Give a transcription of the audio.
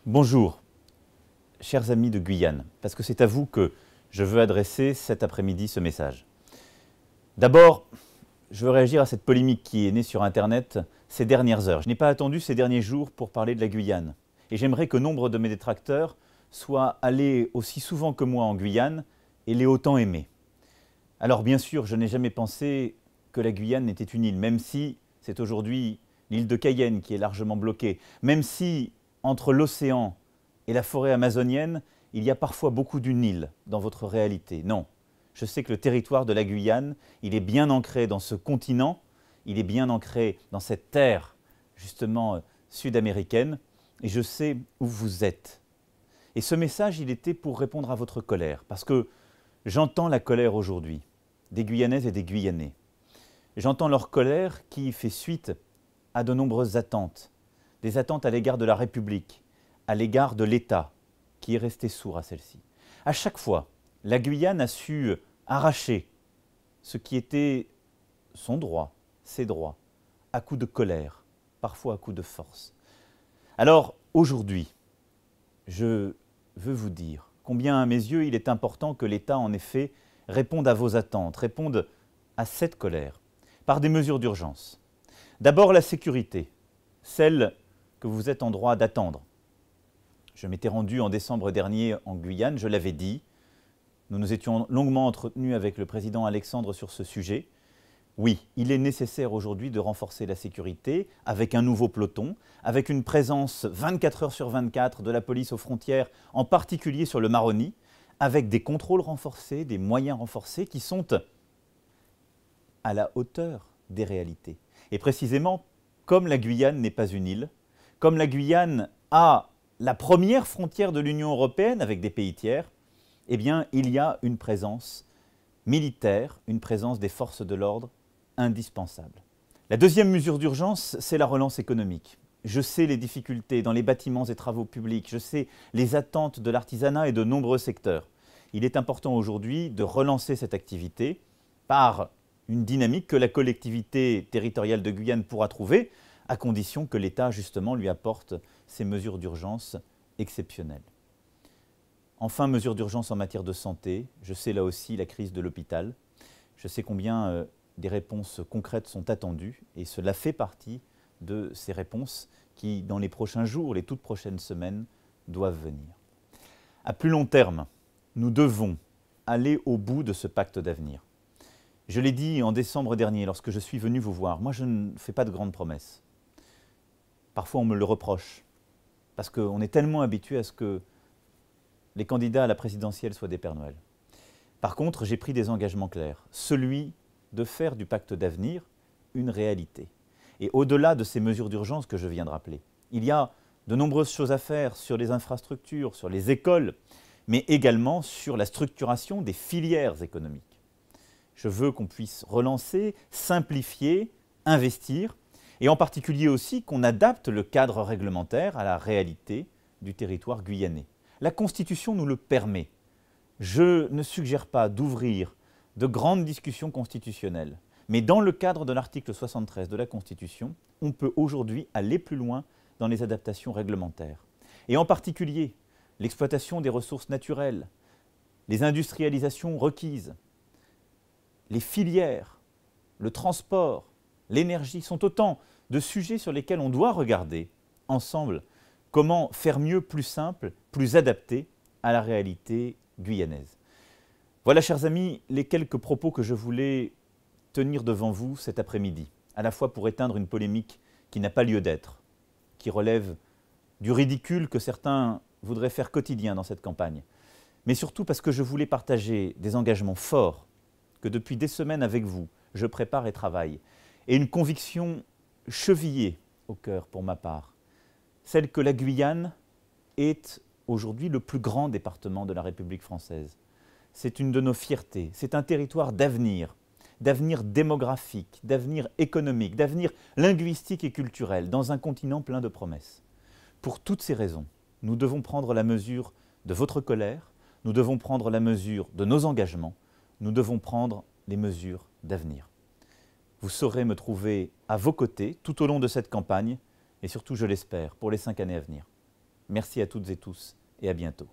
Bonjour, chers amis de Guyane, parce que c'est à vous que je veux adresser cet après-midi ce message. D'abord, je veux réagir à cette polémique qui est née sur Internet ces dernières heures. Je n'ai pas attendu ces derniers jours pour parler de la Guyane. Et j'aimerais que nombre de mes détracteurs soient allés aussi souvent que moi en Guyane et l'aient autant aimé. Alors bien sûr, je n'ai jamais pensé que la Guyane était une île, même si c'est aujourd'hui l'île de Cayenne qui est largement bloquée, même si entre l'océan et la forêt amazonienne, il y a parfois beaucoup d'une île dans votre réalité. Non, je sais que le territoire de la Guyane, il est bien ancré dans ce continent, il est bien ancré dans cette terre, justement sud-américaine, et je sais où vous êtes. Et ce message, il était pour répondre à votre colère, parce que j'entends la colère aujourd'hui des Guyanaises et des Guyanais. J'entends leur colère qui fait suite à de nombreuses attentes, des attentes à l'égard de la République, à l'égard de l'État, qui est resté sourd à celle-ci. À chaque fois, la Guyane a su arracher ce qui était son droit, ses droits, à coups de colère, parfois à coups de force. Alors, aujourd'hui, je veux vous dire combien, à mes yeux, il est important que l'État, en effet, réponde à vos attentes, réponde à cette colère, par des mesures d'urgence. D'abord, la sécurité, celle que vous êtes en droit d'attendre. Je m'étais rendu en décembre dernier en Guyane, je l'avais dit. Nous nous étions longuement entretenus avec le président Alexandre sur ce sujet. Oui, il est nécessaire aujourd'hui de renforcer la sécurité avec un nouveau peloton, avec une présence 24 heures sur 24 de la police aux frontières, en particulier sur le Maroni, avec des contrôles renforcés, des moyens renforcés qui sont à la hauteur des réalités. Et précisément, comme la Guyane n'est pas une île, comme la Guyane a la première frontière de l'Union européenne avec des pays tiers, eh bien, il y a une présence militaire, une présence des forces de l'ordre indispensable. La deuxième mesure d'urgence, c'est la relance économique. Je sais les difficultés dans les bâtiments et travaux publics, je sais les attentes de l'artisanat et de nombreux secteurs. Il est important aujourd'hui de relancer cette activité par une dynamique que la collectivité territoriale de Guyane pourra trouver, à condition que l'État, justement, lui apporte ces mesures d'urgence exceptionnelles. Enfin, mesures d'urgence en matière de santé. Je sais là aussi la crise de l'hôpital. Je sais combien des réponses concrètes sont attendues et cela fait partie de ces réponses qui, dans les prochains jours, les toutes prochaines semaines, doivent venir. À plus long terme, nous devons aller au bout de ce pacte d'avenir. Je l'ai dit en décembre dernier, lorsque je suis venu vous voir, moi je ne fais pas de grandes promesses. Parfois on me le reproche, parce qu'on est tellement habitué à ce que les candidats à la présidentielle soient des Pères Noël. Par contre, j'ai pris des engagements clairs, celui de faire du pacte d'avenir une réalité. Et au-delà de ces mesures d'urgence que je viens de rappeler, il y a de nombreuses choses à faire sur les infrastructures, sur les écoles, mais également sur la structuration des filières économiques. Je veux qu'on puisse relancer, simplifier, investir, et en particulier aussi qu'on adapte le cadre réglementaire à la réalité du territoire guyanais. La Constitution nous le permet. Je ne suggère pas d'ouvrir de grandes discussions constitutionnelles, mais dans le cadre de l'article 73 de la Constitution, on peut aujourd'hui aller plus loin dans les adaptations réglementaires. Et en particulier, l'exploitation des ressources naturelles, les industrialisations requises, les filières, le transport, l'énergie sont autant de sujets sur lesquels on doit regarder ensemble comment faire mieux, plus simple, plus adapté à la réalité guyanaise. Voilà, chers amis, les quelques propos que je voulais tenir devant vous cet après-midi, à la fois pour éteindre une polémique qui n'a pas lieu d'être, qui relève du ridicule que certains voudraient faire quotidien dans cette campagne, mais surtout parce que je voulais partager des engagements forts que depuis des semaines avec vous, je prépare et travaille, et une conviction chevillée au cœur pour ma part, celle que la Guyane est aujourd'hui le plus grand département de la République française. C'est une de nos fiertés, c'est un territoire d'avenir démographique, d'avenir économique, d'avenir linguistique et culturel, dans un continent plein de promesses. Pour toutes ces raisons, nous devons prendre la mesure de votre colère, nous devons prendre la mesure de nos engagements, nous devons prendre les mesures d'avenir. Vous saurez me trouver à vos côtés tout au long de cette campagne et surtout, je l'espère, pour les 5 années à venir. Merci à toutes et tous et à bientôt.